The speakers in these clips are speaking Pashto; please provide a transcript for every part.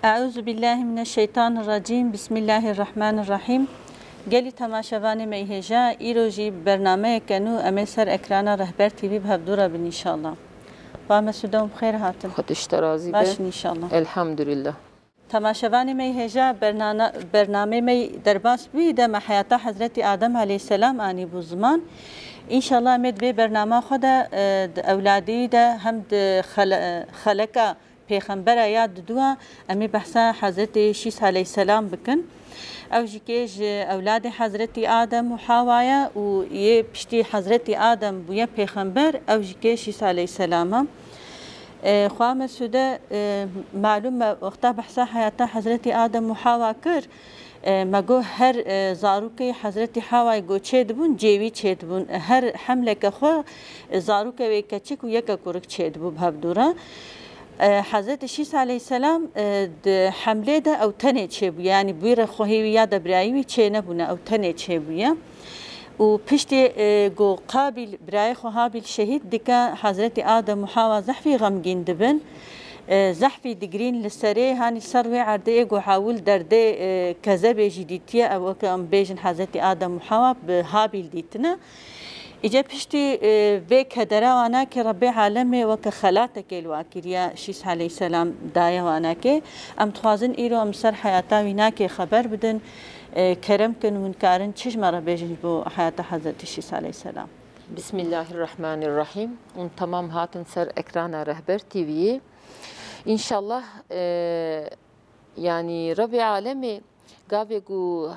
اعوذ بالله من الشیطان الرجیم بسم الله الرحمن الرحیم گلی تماشاوان میهجا ایروجی برنامه کنو امی سر اکران رهبر تیوی بهدورا بن انشالله با مسودم خیر هاتن خودش ترازی باش انشالله الحمدلله تماشاوان میهجا برنامه می درباس بیده ما حیات حضرت آدم علیه السلام آنی بو زمان انشالله امید به برنامه خود اولادی ده هم خلقه پیغمبر یاد دوا امی بحثا حضرت شیس علیه السلام بکن او جیکیج اولاد حضرت آدم و حوایا و یه پشتی حضرت آدم بویا پیغمبر او جیکیج شیس علیه السلام خواه مسوده معلوم وقتا بحثا حیاتا حضرت آدم و حوا کر مگو هر زاروکی حضرت حوای گو چید بون جیوی چید بون هر حمله که خو زاروکی وی کچک و یک کرک چید بو بهبدورا حضرت شیس علیه السلام حمله ده او تنه چه بو یعنی بویر خوهیوی یا دبرایوی چه نبونه او تنه چه بویا و پشتی گو قابل برای خو هابل شهید دکا حضرت آدم و حوا زحفی غمگین دبن زحفی دگرین لسره هانی سروی عرده گو حاول درده کذب جدیدیه او که ام بیجن حضرت آدم و حوا به هابل دیتنه ایجا پشتی به کدره وانا که رب عالم و که خلاته که الواکریا شیس علیه السلام دایه وانا که ام تخوازن ایرو ام سر حیاتا وینا که خبر بدن کرم کن منکارن چش مرا بیجن بو حیات حضرت شیس علیه السلام بسم الله الرحمن الرحیم اون تمام هاتن سر اکران رهبر تیوی انشالله يعني رب عالمي قابقو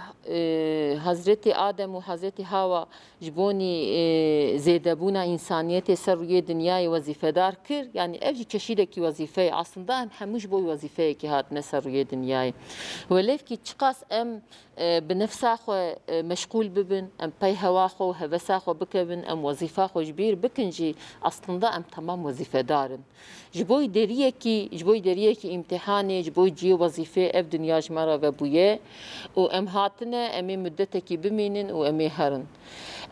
حضرت آدم و حضرت حوا جبوني زيدبونا إنسانيت سروية دنياي وظيفة دار كر يعني أفجي كشيدكي وظيفة أصلا دائم حموش بوي وظيفة كي هات سروية دنياي وليف كي تشقاس أم بنفساخو مشغول ببن أم باي هواخو هبساخو بكبن أم وظيفاخو جبير بكنجي أصلا دائم تمام وظيفة دارن جبوي دريكي امتحاني جبوي جي وظيفة اف دنيا جمرة وبويه و ام هاتنا امي مدتكي بمينن و امي هرن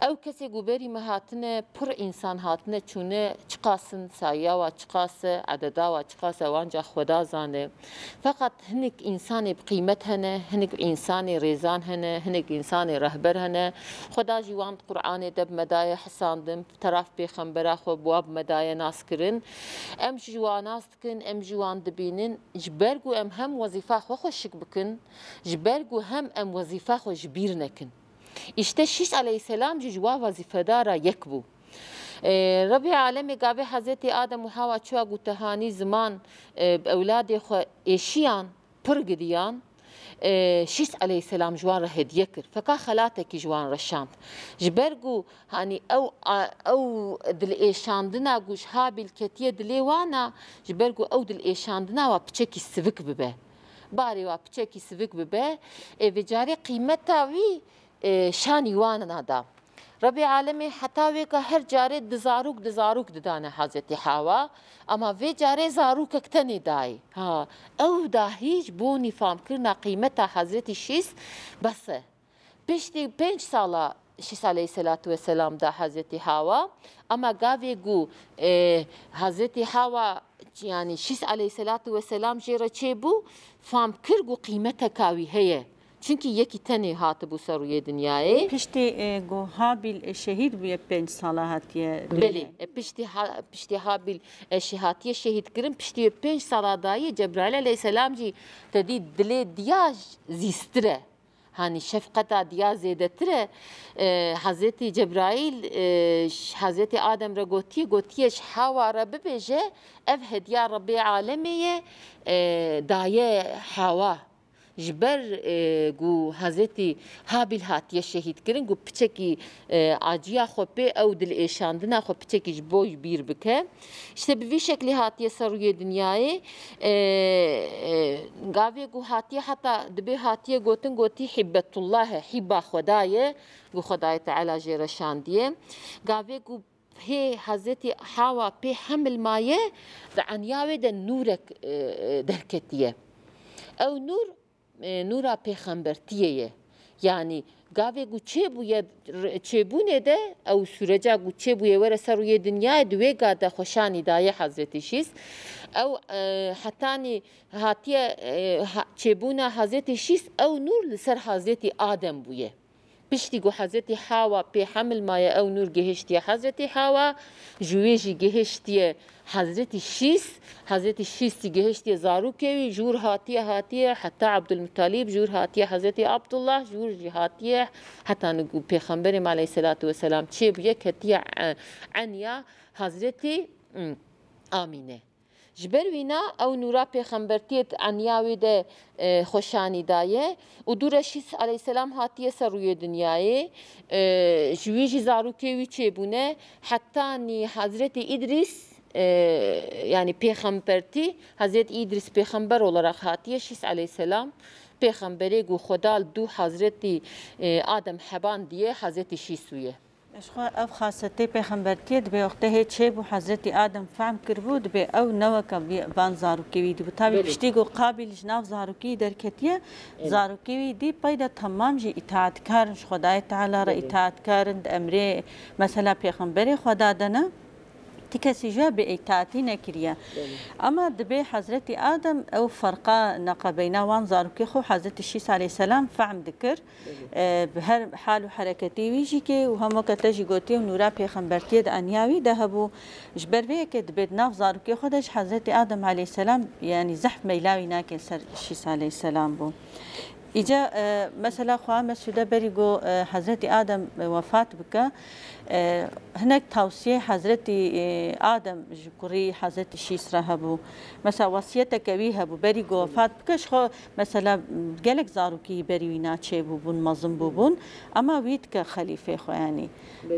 او كسي قبري ما هاتنا پر انسان هاتنا چونه چقاسن سايا و چقاس عددا و چقاس وانجا خدا زانه فقط هنك انسان بقيمت هنه هنك انسان ريزان هنه هنك انسان رهبر هنه خدا جوان قرآن دب مدايا حسان دم طرف بيخنبرا خو بواب مدايا ناس كرن ام جوان ناس كن ام جوان دبينن جبرقو ام هم وظيفة خو خوشك بكن جبرقو هم وظيفة خو جبير نكن işte şiş aleyhisselam jwa vazifedara yekbu. Rabbi alemi gabe Hazreti Adem ve Hava çuğa gutahani zaman evladı xo eşiyan pır gidiyan şiş aleyhisselam jwan hediye kir. Feka xalateki jwan reşand. Jbergu hani ev dil eşandına guş habil ketiye dilewana jbergu ev dil eşandına ve piçeki sivik bibe. Bari ve piçeki sivik bibe ve cari kıymeta vi شانی وان نادا ربی عالمی حتی وی هر جاره دزاروک ددانه حضرت حوا اما وی جاره زاروک اکتنی دای ها او دا هیچ بونی فهم کرنا قیمت حضرت شیس بس پشتی 5 ساله شیس علیه السلام دا حضرت حوا اما گاوی گو حضرت حوا yani şiş aleyhissalatu vesselam jere çebu fam kirgu qîmete kavi heye çünkü yeki tane hatı bu saruye dünyaya pişti go habil şehit bu 5 sala hatiye beli pişti habil şehatiye şehit kirin pişti 5 sala dahi Cebrail aleyhisselam ji dedi dile diya zistre hani şefkata diya zedetre Hazreti Cebrail Hazreti Adem ra gotiye hawa ra bibeje ev hediye Rabbi alemiye daye hawa جبر گو حضرتی حابل هاتیه شهید کرن گو پچکی عاجیا خو به او دل ایشاندنا خو پچکی جبوی بیر بکه işte bir şekli hatiye saruye dünyayı gavi gو hatiye hatta dibe hatiye goti hibbetullah hibba خدای گو خدای تعالی جرشان diye gavi gو هي حضرتي حوا به حمل مايه دعنياوي د نورك دركتيه او نور نورا پیغمبرتیه يعني گاوی گو چه بوید چه بونه ده او سورجا گو چه بوید وره سر روی دنیا دوی گاده خوشانی دایه حضرت شیس او حتانی هاتیه چه بونه حضرت شیس او نور لسر حضرت آدم بوید پشتی گو حضرت حوا پی حمل مایه او نور گهشتی حضرت حوا جویجی گهشتی حضرت شیس گهشتی زاروکوی جور هاتیه حتی عبدالمطلب جور هاتیه حضرت عبدالله جور هاتیه حتی نگو پیغمبرم علیه السلام چه بویه کتیه عنیا حضرت آمینه جبر وینا او نورا پیغمبرتیت عنیاوی ده خوشانی دایه و دور شیس علیه السلام هاتیه سر روی دنیای جویجی زاروکوی چه بونه حتی نی حضرت ادریس yani peygamberti Hazreti İdris peygamber olarak hatiye şis aleyhisselam peygamberi gu Xodal du Hazreti Adem heban diye Hazreti Şisuye. اشخوا اف خاصتي پیغمبرتي د به وخت هي چې بو حضرت آدم فهم کربو د به او نو ک بان زارو کی دی بتابي پشتي گو قابل جناب زارو کی در کتیه زارو کی دی پیدا تمام جی اطاعت کارن خدای تعالی را اطاعت کارن امر مثلا پیغمبر خدا دنه تكسي جا بإيتاتي نكريا أما دبي حضرت آدم أو فرقا نقبينا وانظار كيخو حضرت الشيس عليه السلام فعم ذكر بهر حال وحركتي ويجيكي وهم كتجي قوتي ونورا بيخمبرتي أنياوي ذهبوا جبر بيك دبي نافظار كيخو دج حضرت آدم عليه السلام يعني زحف ميلاوي ناكل سر الشيس عليه السلام بو إجا مثلا خواه مسودة بريقو حضرت آدم وفات بك هناك توصية حضرت آدم جكوري حضرت الشيس رهبو مثلا وصيتك بيها بريقو وفات بكش خو مثلا قالك زاروكي بريوينا تشي بون مظلم بون أما ويدك خليفة خو يعني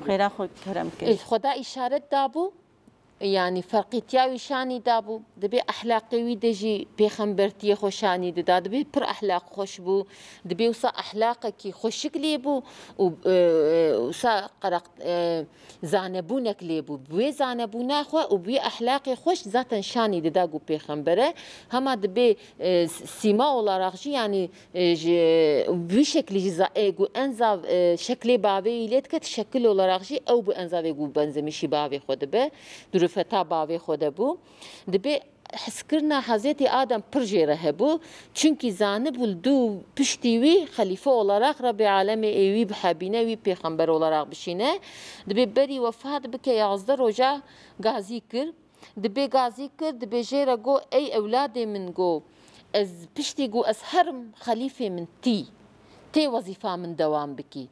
خيرا خو كرم كش خدا إشارة دابو يعني فرقيتياوي شاني دابو دبي أخلاقي ويدجي بيخمبرتي خوشاني دا دبي بر أخلاق خوش بو دبي وصا أخلاقك خوشك ليبو وصا قرق زانبونك ليبو بوي زانبونا خو وبوي أخلاقي خوش ذاتا شاني دا جو بيخمبره هما دبي سيما olarak يعني بوي شكل جزائي جو أنزا شكل بابي ليتك تشكل olarak أو بو أنزا جو بنزمشي بابي خود به رفتا باوی خود بو دبی حس کرنا حضرت آدم پرجه هبو چونکی زانب دو پشتیوی خلیفه olarak رب عالم ایوی بحبینه وی پیغمبر olarak بشینه دبی بری وفات بکه 11 روزا غازی کر دبی غازی کر دبی جیره گو ای اولاد من گو از پشتی گو از هرم خلیفه من تی وظیفه من دوام بکی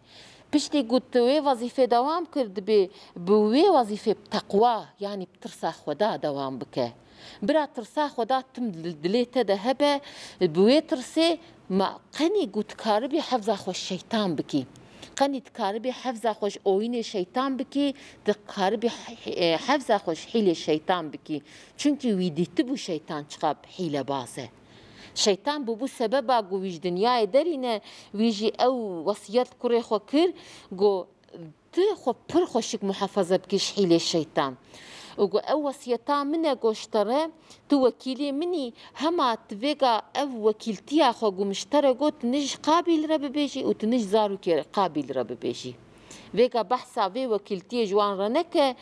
پشتی گوت وی وظیفه دوام کرد به وی وظیفه تقوا یعنی بترسا خدا دوام بکه برا ترسا خدا تم دلیته ده هبه به وی ترسه ما قنی گوت کاربی حفظ خوش شیطان بکی قنی کاربی حفظ خوش اوین شیطان بکی کاربی حفظ خوش حیل شیطان بکی چونکی وی دیت بو شیطان چقاب حیل بازه شیطان بو سبب گو ویج دنیای درینه ویجی او وصیت کره خو کر گو ته خو پر خوشک محافظه بکش حیل شیطان وگو او وصیتا منه گوشتره تو وکیلی منی هما تویگا او وکیلتیا خو گو مشتره گو تنج قابل را ببیجی و تنج زارو که قابل را ببیجی ویگا بحثا وی وکیلتی جوان را نکه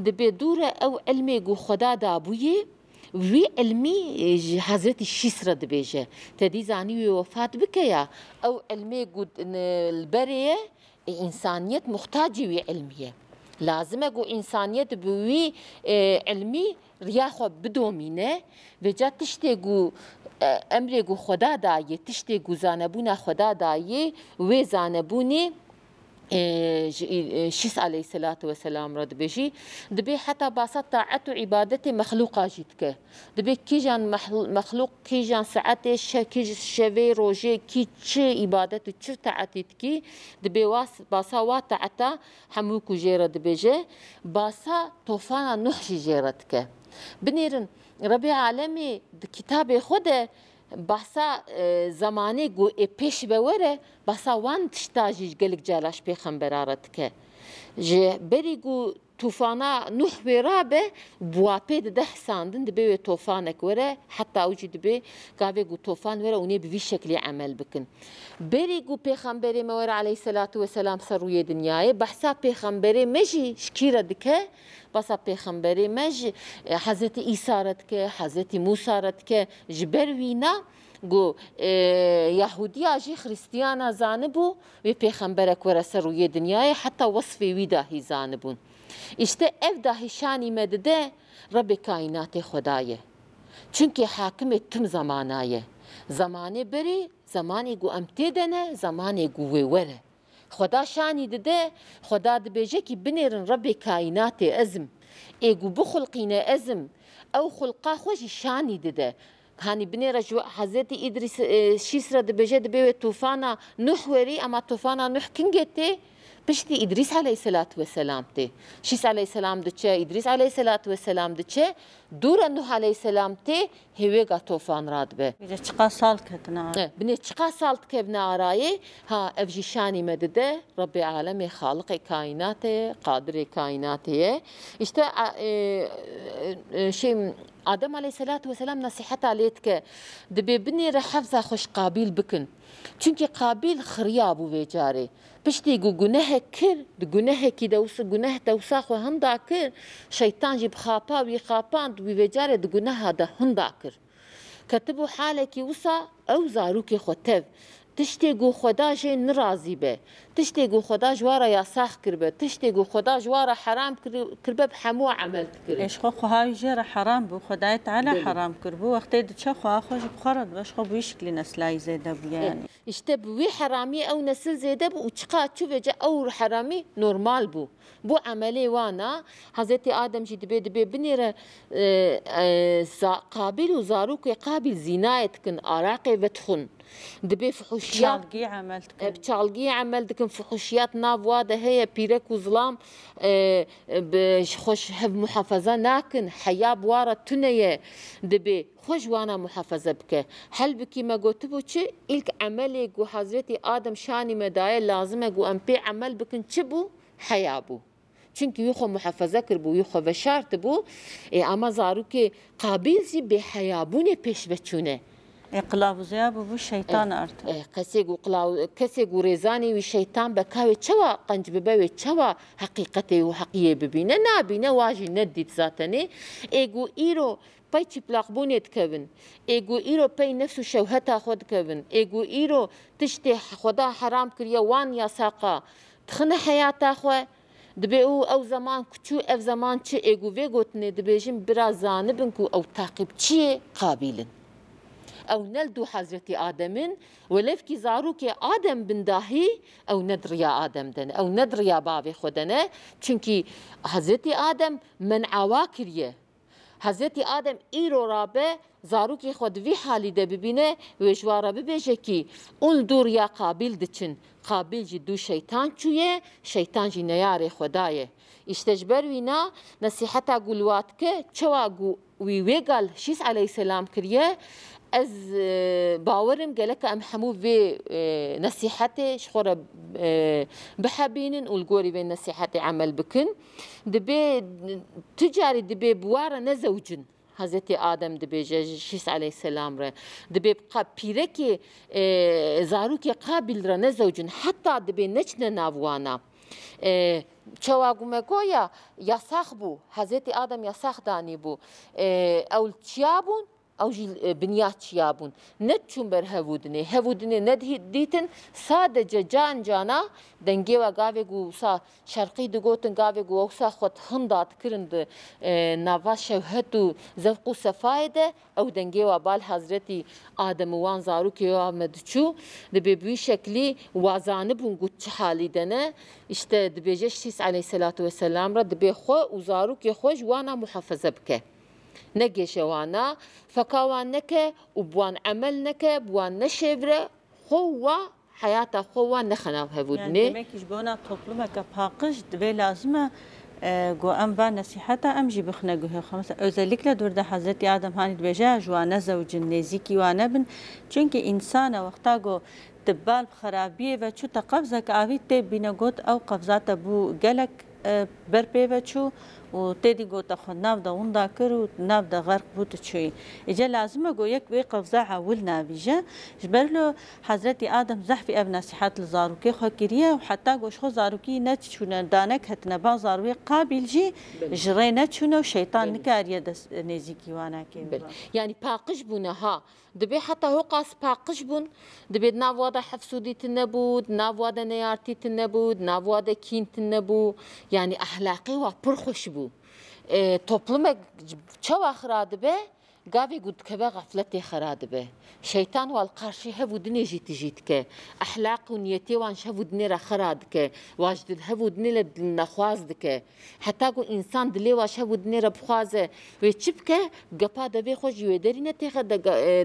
دبی دوره او علمی گو خدا دابویه وی علمی حضرت الشیس را دبیجه تدی زانی وی وفات بکیا او علمی گود البریه انسانیت محتاجی وی علمیه لازمه گو انسانیت بوی علمی ریاخو بدومینه و جا تشتی گو امر گو خدا دایه تشتی گو زانبونه خدا دایه و زانبونه شيس عليه الصلاة والسلام رد بيجي دبي حتى باسط طاعته عبادته مخلوقة جدك دبي كيجان مخلوق كيجان ساعته كيج شوي روجي كي تشي عبادته تشي طاعتك دبي باسا واتعتا حموكو جيرة دبيجي باسا طوفان نوح جيرتك بنيرن ربي عالمي كتاب خده بحثا زمانی گو پیش بوره بحثا وان تشتاجی گلک جالاش پیغمبرارت که بری گو طوفانا نوح ورابه بوابه ده حساندن دبي طوفانك ورا حتى اوجي دبي قاوي جو طوفان ورا وني بوي شكل عمل بكن بري جو پیغمبر مور عليه الصلاه والسلام سروي دنياي بحسا پیغمبر مجي شكيره دكه بس پیغمبر مج حضرت عيسى رتك حضرت موسى رتك جبروينا گو یهودی آجی خریستیانا زانبو و پیغمبرک ورسه روی دنیای حتی وصف وی داهی زانبون işte ev dahi şani medde Rabbi kainat خدایه çünkü hakim tüm zamanayı zamanı beri zamanı gu amtedene zamanı gu vere خدا شانی دده خدا دبیجه کی بنیرن ربی کائنات ازم ایگو بخلقینه ازم او خلقا خوش شانی دده هانی بنیره جو حضرت ادریس شیسره دبیجه دبیوه طوفانا نوح وری اما طوفانا نوح کنگته پشتی ادریس علیه الصلاة والسلام ته شیس علیه السلام دچه ادریس علیه الصلاة والسلام دچه دور نوح علیه السلام ته هیوگا طوفان راد به بینه چقا سال کتنا بینه چقا سال کبنا آرایی ها افجی شانی مدده رب عالم خالق کائنات قادر کائناته işte şey آدم علیه الصلاة والسلام نصیحت علیت که دبی بنی حفظه خوش قابیل بکن چونکه قابیل خریابو ویجاره پشتی گناه کر گناه کی گناه دوسا خو هندا کر شیطان جب خاپا وی خاپاند وی ویجاره گناه ده هندا کر كتبوا حالك وصا او زاروك خوتف تشتيقو خدا جي نرازي به تشتيقو خدا جوارا ياساخ كربه تشتيقو خدا جوارا حرام كربه بحمو عملت كربه ايش خو هاي جرا حرام بو خدای تعالی حرام کربو وقتی چه خو خوش بخرد باش خو بيشكل نسلاي زيده يعني işte بوي حرامي او نسل زيده بو چقا چوجه او حرامي نورمال بو عملي وانا حضرت آدم جي دبي بنيره قابل وزاروك قابل زنايت كن اراقي وتخن دبي فحوشيات بچالگی عمل دکن فحوشيات نافواده هي بيرك وظلام خوش هب محافظه ناكن حياه بواره تنيه دبي خوش وانا محافظه بك هل بكي ما قلتبو چه ilk عملي جو حضرت آدم شاني مدايه لازمه جو ام بي عمل بكن چبو حياه بو çünkü yuxu muhafaza kırbu yuxu ve şart bu ama zaruki qabil zi be hayabune peşveçune اقلاوزیا بو شیطان ارت کسی رزانی و شیطان بکاوی چوا قنج ببوی چوا حقیقتی و حقیه ببینه نبینه واجی ندید ذاتنه ایگو ایرو پای چپلاق بونید کبن ایگو ایرو پای نفس و شوهتا خود کبن ایگو ایرو تشتی خدا حرام کریه وان یا ساقا تخنه حیاتا خواه دبی او زمان کچو اف زمان چه ایگو وی گوتنه دبیجیم برا زانبن کو او تاقیب چیه قابلن او نلدو حضرت آدمن ولف کی زاروک آدم بنداهی او ندر یا آدم دن او ندر یا باب خودنه چونکی حضرت آدم من عواکریه حضرت آدم ایرو رابه زاروک خود وی حالی ده ببینه و جوارا ببیجه کی اون دور یا قابل دچن قابل جی دو شیطان چویه شیطان جی نیار خدایه اشتجبر وینا نصیحتا گلوات که چوا وی ویگل شیس علیه السلام کریه از باورم قالك ام حمو في نصيحتي شخورة بحبينن والقوري بين نصيحتي عمل بكن دبي تجاري دبي بوارا نزوجن حضرت آدم دبي شيس عليه السلام را دبي بقى بيركي زاروكي قابل را نزوجن حتى دبي نچنا ناوانا چواگومه گویا یاساخ بو حضرت آدم یاساخ دانی بو اول چیابون او جی بنیات چیابون ند چون بر هفودنه ند دیتن sadece جانا دنگی و گاوی گو سا شرقی دگوتن گاوی گو اوسا خود هندات کرند نوا شوهتو زفقو سفایده او دنگی و بال حضرتی آدم وان زارو که آمد چو دبی بی شکلی وازانبون گوت چه حالی دنه işte دبیجش سیس علیه الصلاة والسلام را دبی خو و زارو که خوش وانا محافظه بکه نجشوانا فكوان نكه وبوان عمل نكه بوان نشبره خوا حياته خوا نخنا هبودني يعني ماكيش بونا طبلمه كباقش دبي لازمه جو ام با نصيحتا ام جي بخنگه خمسه özellikle durda Hazreti Adem hani dbeja jwana zawjin neziki wa nabn çünkü insana waqta go تبال خرابيه و چو تقفزك آوي تي بينغوت او قفزات بو گلك بر پیوچو و تدی گوتا خود ناو دا اون دا کرو ناو دا غرق بود چوی اجا لازمه گو یک وی قفزه عول ناویجه جبرلو حضرت آدم زحفی اب نصیحت لزاروکی خو کریه و حتی گوش خو زاروکی نچونه دانک هتنه با زاروی قابل جی جره نچونه و شیطان نکاریه دست نزیکی وانا که يعني باقش بونه ها دبي حتى هو قاس باقش بون دبي نافوادا حفسودي تنبود نافوادا نيارتي تنبود نافوادا كين تنبو يعني أخلاقي وبرخش بو topluma çava xirad be gavê ku dikeve xefletê xirad be şeytan wal qarşî hevû dinê jî tijî dike ehlaq û niyetê wan ji hevû dinê re xira dike wa ji hevû dinê le dilnexwaz dike heta ku însan dilê wa ji hevû dinê re bixwaze wê çi bike gepa devê xwe jî wê derîne têxe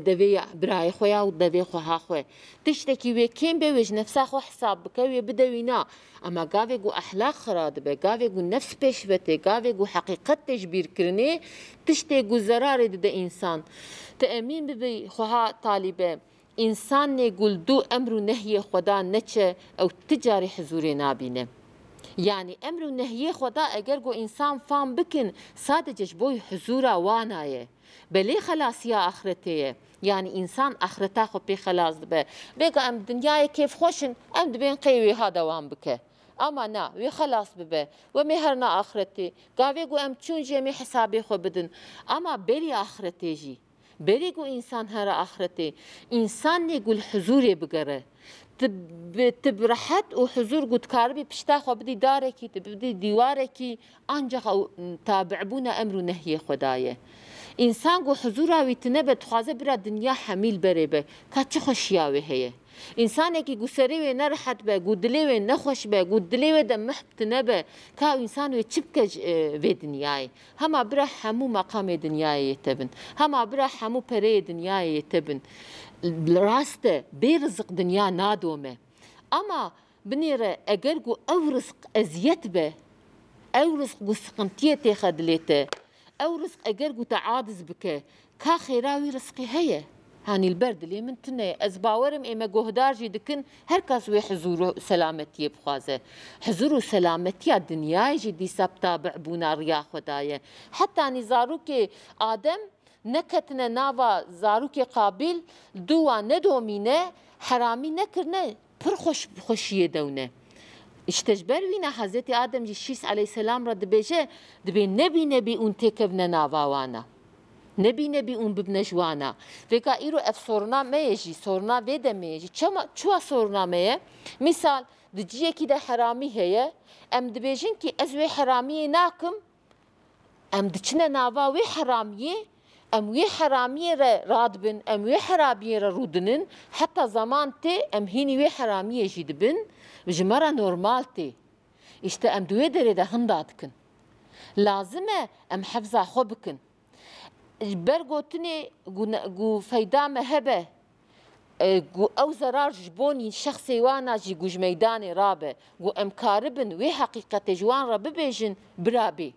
devê birayê xwe ya û devê xwe ha xwe tiştekî wê kêm be wê ji nefsa xwe hesab bike wê bide wîna ama gavê ku ehlaq xira dibe gavê ku nefs pêş vete gavê ku heqîqet têjbîrkirinê tiştê ku zerarê dide însan te emîn bibe xweha talîbe însan nê guldû emr û nehyê xweda neçe ew ti carî huzûrê nabîne yani emr û nehyê xweda eger ku însan fam bikin sadece ji bo huzûra wan aye belê xelasiya axretê ye yani însan axreta xwe pê xelas dibe bêga em dinyayê kêfxweşin em dibên qey wê ha dewam bike ama na wê xelas bibe we mê herna axretê gavê ku em çûn jê mê hesabê xwe bidin ama berî axretê jî berî ku însan here axretê însan nê gul huzûrê bigere tu bi rehet û huzûr ku dikaribî pişta xwe bidî darekî tu bidî dîwarekî ancaq tabîbûna emr û nehyê xweda ye însan ku huzûra wî tune be dixwaze bira dinya hemîl berê be ka çi xweşiya wê heye însanekî ku serê wê nerehet be ku dilê wê nexweş be ku dilê wê de mihb tune be ka însan wê çi bike vê dinyayê hema bira hemû meqamê dinyayê yê te bin hema bira hemû pereyê dinyayê yê te bin rast e bê rizik dinya nadome ama binêre eger ku ew rizik eziyet be ew rizik ku siqintiyê têxe dilê te ew rizik eger ku te adiz bike ka xêra wî rizqî heye hani li ber dilê min tune ez bawerim ême guhdar jî dikin her kes wê huzûr û selametiye bixwaze huzûr û selametiya dinyayê jî dîsa tabîbûna riya xweda ye heta nî zarokê adem neketine nava zarokê qabil dû wan nedomîne heramî nekirine pir xweşiyê dewne İşte ji ber wîne Hezretî Adem jî Şîs aleyhisselam re dibêje dibe nebîne bî ûn têkevne nava wan e nebîne bî ûn bibne ji wan e vêga îro ev soruna me ye jî soruna vê de me ye jî çiwa soruna me ye misal di ciyekî de heramî heye em dibêjin ki ez wê heramiyê nakim em diçine nava wê heramiyê em wê heramiyê re radibin em wê heramiyê re rûdinin heta zaman tê em hînî wê heramiyê jî dibin ji me re normal tê îşte em di wê derê de hinda dikin lazim e em hefza xwe bikin ji ber gotinê ku feyda me hebe ku ew zerar ji bonî şexsê wan a jî ku ji meydanê rabe ku em karibin wê heqîqetê ji wan re bibêjin birabê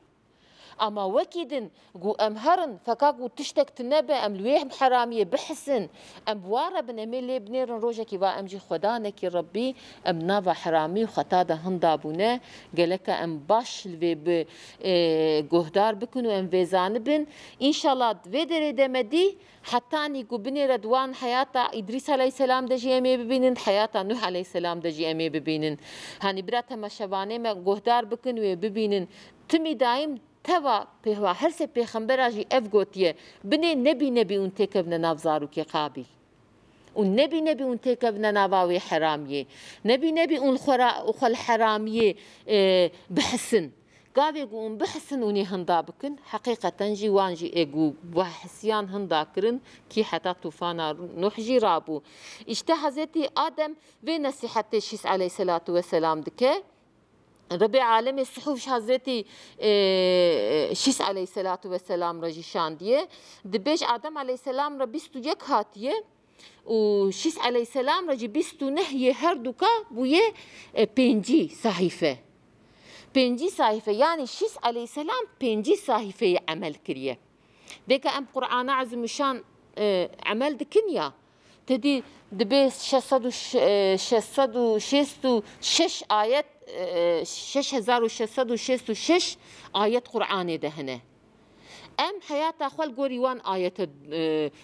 ama wekî din ku em herin feka ku tiştek tune be em li wê heramiyê bihisin em bi wan re bin em ê lê binêrin rojekî va em jî xweda nekî Rebbî em nava heramî û xeta de hinda bûne geleke em baş li vê bi guhdar bikin û em vê zanibin înşallah vê derê de me dî heta nî ku binêre di wan heyata İdris aleyhisselam de jî em ê bibînin heyata Nuh aleyhisselam de jî em ê bibînin hani bira temeşevanê me guhdar bikin wê bibînin timî daîm teva pêva her sê pêxembera jî ev gotiye binê nebîne bî ûn têkevne nav zarokê qabil û nebîne bî ûn têkevne nava wê heramiyê nebîne bî ûn xwe li heramiyê bihisin gavê ku ûn bihisin û nê hinda bikin heqîqeten jî wan jî êgû wahisiyan hinda kirin kî heta tufana Nuh jî rabû îşte Hezretî Adem vê nesîhetê Şîs aleyhisselatu vesselam dike Rabbi alem suhuf Hazreti Şîs aleyhisselatu vesselam re jî şandiye dibêj Adem aleyhisselam re 21 hatiye û Şîs aleyhisselam re jî 29 yê her duka bûye 5 sahife 5 sahife yani Şîs aleyhisselam 5 sahifeyê emel kiriye vêga em Qur'ana ezîmûşan emel dikin ya tedî dibê 666 ayet 6666 آيات قرآن دهنه ام حياتا خل قوري وان آيات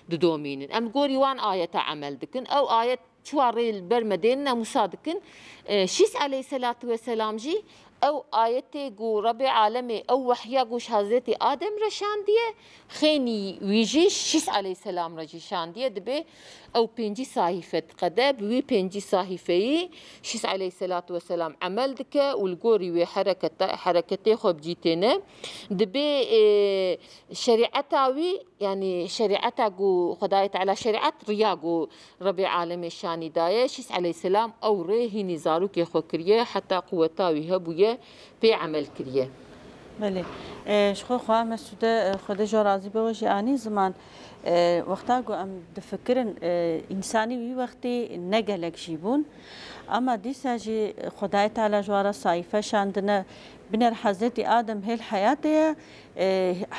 ددومين ام قوري وان آيات عمل دكن او آيات شواري البرمدين مصادقن شيس عليه الصلاة والسلام جي او آياتي قو ربي عالمي او وحيا قوش حضرتي آدم رشان ديه خيني ويجيش شيس عليه السلام رجيشان ديه دبي او بينجي صحيفة قدب وي بينجي صحيفة شيس عليه الصلاة والسلام عمل دكا والقوري وي حركتي خوب جيتنا دبي شريعتاوي يعني شريعتا قو خدايت على شريعت رياقو ربي عالمي شاني دايه شيس عليه السلام او ريهي نزارو كي خو كريه حتى قوتاوي هبويه بي عمل كريه بله شخو خواه مسوده خود جو راضی بوش یعنی زمان وقتا گو ام دفکرن انسانی وی وقتی نگلک جیبون اما دیسا جی خدای تعالی جوارا صایفه شاندنه بنر حضرت آدم هل حیاته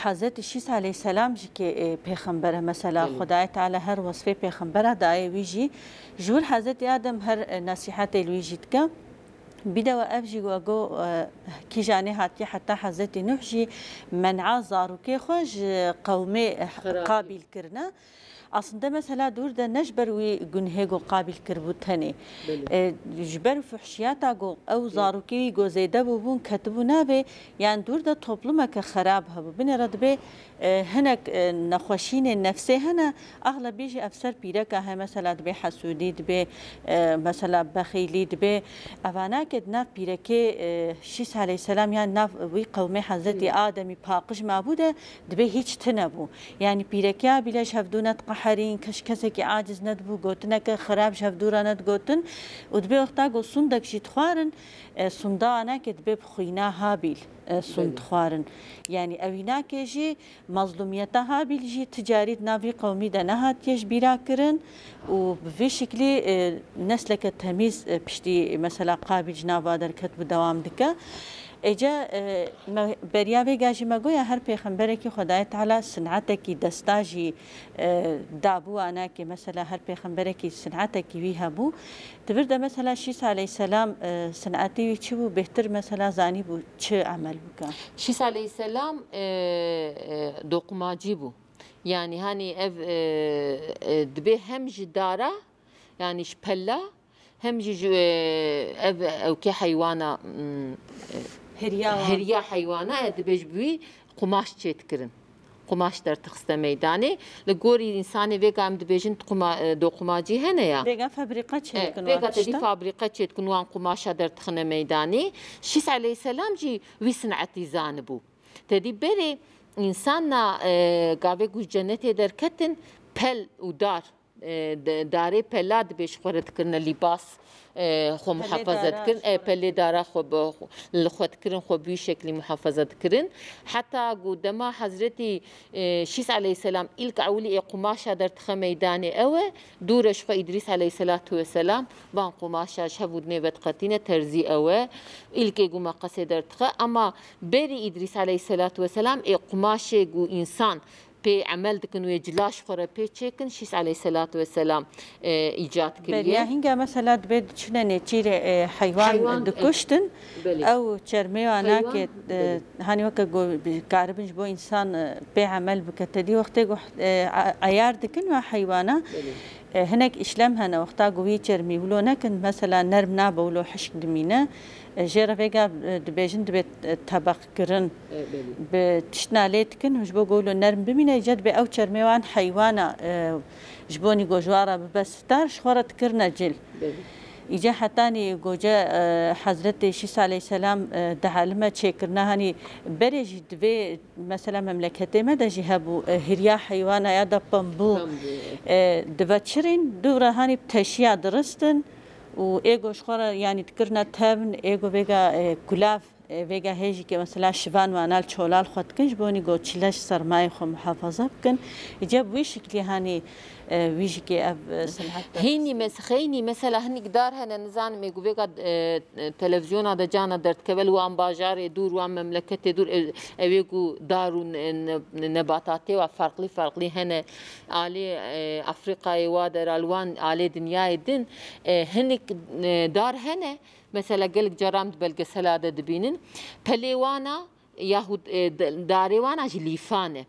حضرت شیس علیه السلام جی که پیغمبره مثلا خدای تعالی هر وصفه پیغمبره دای ویجی جور حضرت آدم هر نصیحت الویجی که بدا وأبجي وجو كي جاني هاتي حتى حزتي نحجي منع زاروكي خوش قومي قابل كرنا اصلا ده مثلا دور ده نجبر وي جنهيجو قابل كربوتني جبر فحشياتا جو او زاروكي جو زيده بون كتبو نابي يعني دور ده toplumك خراب هبو بين رد به هناك نخوشين النفسي هنا اغلب بيجي افسر بيرك ها مثلا دبي حسودي دبي مثلا بخيلي دبي افانا كد ناف بيركي شيس عليه السلام يعني ناف وي قومي حضرت ادمي باقش معبوده دبي هيج تنبو يعني بيركيا بلاش هفدونه حرين كشكسك عاجز ندبو قوتنك خراب شفدورا ند قوتن ودبي وقتا قو صندك شي تخوارن صندانا كدبي بخوينا هابيل صند خوارن يعني اويناك جي مظلوميتا هابيل جي تجاري نافي قومي دا نهات يش بيرا كرن وبفي شكلي نسلك التمييز بشتي مثلا قابل جنابا در كتب دوام دكا اجا بریا بگاجی مگویا هر پیغمبری که خدای تعالی صنعته کی دستاجی دابو انا که مثلا هر پیغمبری که صنعته کی وی هبو تبرد مثلا شیس علیه السلام صنعتی چی بو بهتر مثلا زانی بو چه عمل بکن شیس علیه السلام دوقماجی بو يعني هاني دبي هم جدارة يعني شبلا هم جي او كي حيوانة هريا حيوانة دبيج بوي قماش تشتكرن قماش در تخست ميداني لقوري إنساني فيجا عم دبيجن دو قماجي هنا يا فيجا فابريقة تشتكن فيجا تدي فابريقة تشتكن وان قماشة در تخنا ميداني شيس عليه السلام جي ويسنعتي زانبو تدي بري إنساننا قاوي قوش جنتي در كتن بل ودار داري بلاد بيش خورت كرنا لباس خو محافظت كرن پله دارا خو خود كرن خو بي شكل محافظت كرن حتى قدما حضرتي شيس عليه السلام إلك عولي قماشة در تخ ميداني اوه دورش خو إدريس عليه الصلاة والسلام بان قماشة شبود نيبت قتينة ترزي اوه إلك قوما قصي در تخ اما بري إدريس عليه الصلاة والسلام قماشة قو إنسان بي عمل دكن ويجلاش خورا بي تشيكن شيس عليه الصلاة والسلام إيجاد كريه بليا هنگا مثلا دبيد چنه نيچير حيوان دكشتن أو چرمي وانا كي هاني وكا قو كاربنج بو إنسان بي عمل بكتدي وقتا قو عيار دكن وحيوانا هناك إشلام هنا وقتا قوي چرمي ولو نكن مثلا نرم نابا ولو حشك دمينه جيرا فيجا دبيجن دبيت طبق كرن بتشناليت كن وش بقولوا نرم بمينا جد بأو شرميوان حيوانا جبوني جوجوارا بس تارش خورت كرنا جل إجا حتاني جوجا حضرت شيس عليه السلام دعالمة شكرنا هني بريج دبي مثلا مملكتي ما دجي هبو هريا حيوانا يا دبامبو دبتشرين دورا هني بتشيا درستن و ایگوش خورا یعنی تکرنا تابن ایگو بگا کلاف بگا هیچی که مثلا شوان و آنال چولال خود کنش بونی گو چیلش سرمایه خو محافظه بکن ایجاب وی شکلی هانی ویجی که اب صلاحات هینی مثلا هنی قدار هن نزان میگو بگا تلویزیون هذا جانا درت کبل و ام باجار دور و ام مملکت دور اویگو دارو نباتاتی و فرقلی هن علی افریقای و در الوان علی دنیای دن هنی دار هنه مثلا قالك جرام بلقى سلادة دبينن بليوانا ياهو داريوانا جليفانه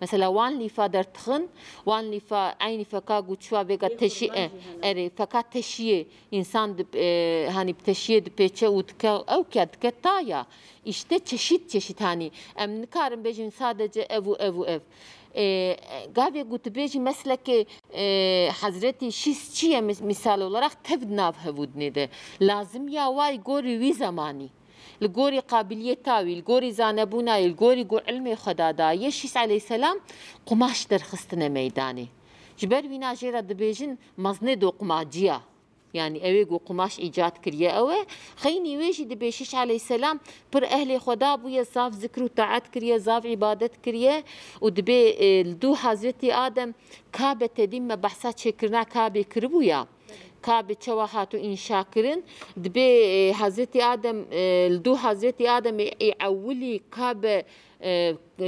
مثلا وان ليفا درتخن وان ليفا عيني فكا قوتشوا بيقا تشيء اري فكا تشيء انسان هاني بتشيء دبيتشه وتكا او كاد كتايا işte çeşit hani em nikarim bejin sadece ev قابي قلت بيجي مسلك حضرتي شيء مثال olarak تبدنا بهودني ده لازم يا واي قوري وي زماني الجوري قابليتاوي الجوري زانبونا الجوري جو علمي خدادا يشيس عليه السلام قماش درخستنا ميداني جبر وينا جيرا دبيجن مزني دو قماجيا يعني اوي جو قماش ايجاد كريا اوي خيني ويجي دبيشيش عليه السلام بر اهلي خدا بويا صاف ذكر وطاعت كريا صاف عبادت كريا ودبي الدو حضرتي ادم كابه تديم بحثات شكرنا كابه كربويا كابي تشوهاتو إنشاء كرن دبي حضرتي آدم الدو حضرتي آدم يعولي كاب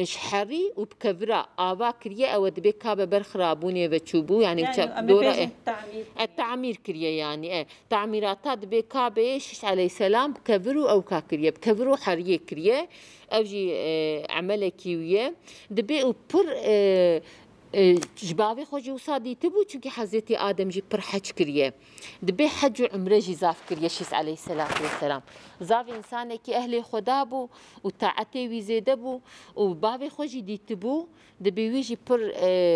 شحري وبكبرة آبا كريه أو دبي كاب برخرابوني وتشوبو يعني دورة التعمير كريه يعني تعميراتها دبي كاب إيش عليه السلام بكبرو أو كاكريه بكبرو حريه كريه أو جي عمله كيوية دبي وبر جبابي خوجي وصادي تبو چونكي حضرتي آدم جي پر حج كريه دبي حج عمره جي زاف كريه شيس عليه الصلاة والسلام زاف إنسانه كي أهلي خدا بو وطاعتي ويزيده بو وبابي خوجي دي تبو دبي ويجي پر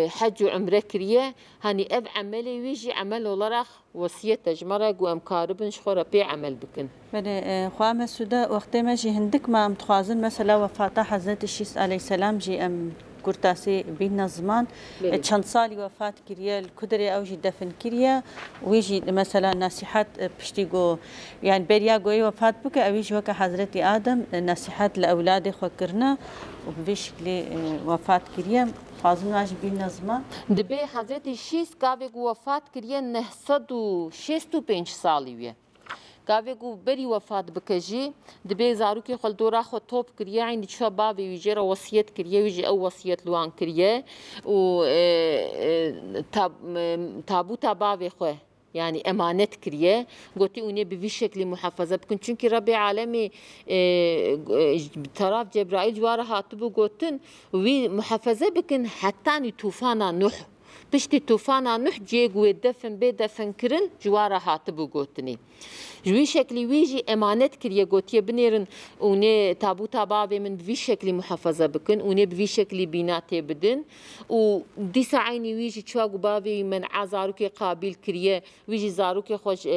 حج عمره كريه هاني أب عملي ويجي عمل ولرخ وصية تجمرق وامكاربن شخورة بي عمل بكن بله خواه مسوده وقتی ما جي هندك ما متخوازن مثلا وفاتا حضرت الشيس عليه السلام جي ام كورتاسي بين زمان چند سالي وفات كريا الكدري او جي دفن كريا ويجي مثلا نصيحات بشتيغو يعني برياغوي وفات بك او يجي وك حضرت ادم نصيحات لاولاد خكرنا وبشكل وفات كريا فازم ناجي بين زمان دبي حضرت الشيس قاوي وفات كريا 965 سالي قاوي بري وفات بكجي دبي زاروكي خل دورا خو توب كريا عندي شو بابي ويجرا وصيه كريا ويجي او وصيه لوان كريا و تابوتا بابي خو يعني امانت كريه قلتي وني بفي شكل محافظه بكون چونكي ربي عالمي طرف جبرائيل جواره هاتبو قلتن وي محافظه بكن حتى طوفانا نوح بشتي طوفانا نوح جيغو دفن بدفن كرن جواره هاتبو قلتني جوي شكلي ويجي امانت كريه قوتيه بنيرن وني تابوتا بابي من بفي شكلي محافظه بكن وني بفي شكلي بيناتي بدن ودي ساعيني ويجي تشواغو بابي من عزاروكي قابل كريه ويجي زاروكي خوش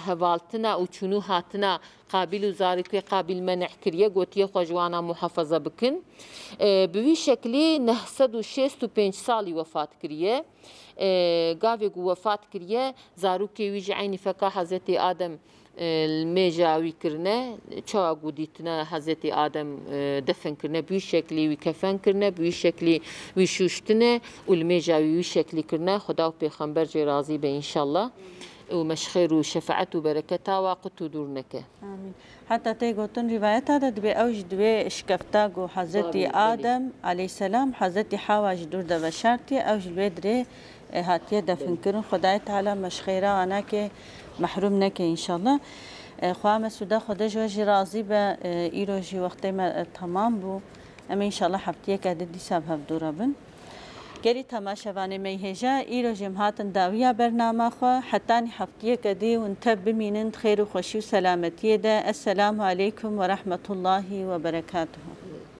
هوالتنا وچونو هاتنا قابل وزاروكي قابل منع كريه قوتيه خوجوانا محافظه بكن بفي شكلي 965 سالي وفات كريه قاوي وفات كريه زاروكي ويجي عيني فكا حضرتي آدم الميجاوي كرنا چوا قوديتنا حضرتي آدم دفن كرنا بوي شكلي وكفن كرنا بوي شكلي وشوشتنا والميجاوي وي شكلي كرنا خدا و پیغمبر جي راضي به ان شاء الله ومشخير وشفاعت وبركتها وقت دورنك آمين حتى تيغوتن روايات هذا دبي اوج دبي اشكفتاغو حضرتي آدم عليه السلام حضرتي حوا جدور دا بشارتي اوج الويدري هاتيه دفن كرن خدای تعالی مشخيره انا که محروم نکه ان شاء الله خواه مسوده خدا جوجي راضي به ایروجی وقتی ما تمام بو اما ان شاء الله حبتيه که دی سب هفدورا بن گری تماشاوانه میهجا ایروجی مهاتن داویا برنامه خو حتی حبتيه که دی ونتب بمینند خیر و خوشی و سلامتی ده. السلام علیکم و رحمت الله و برکاته.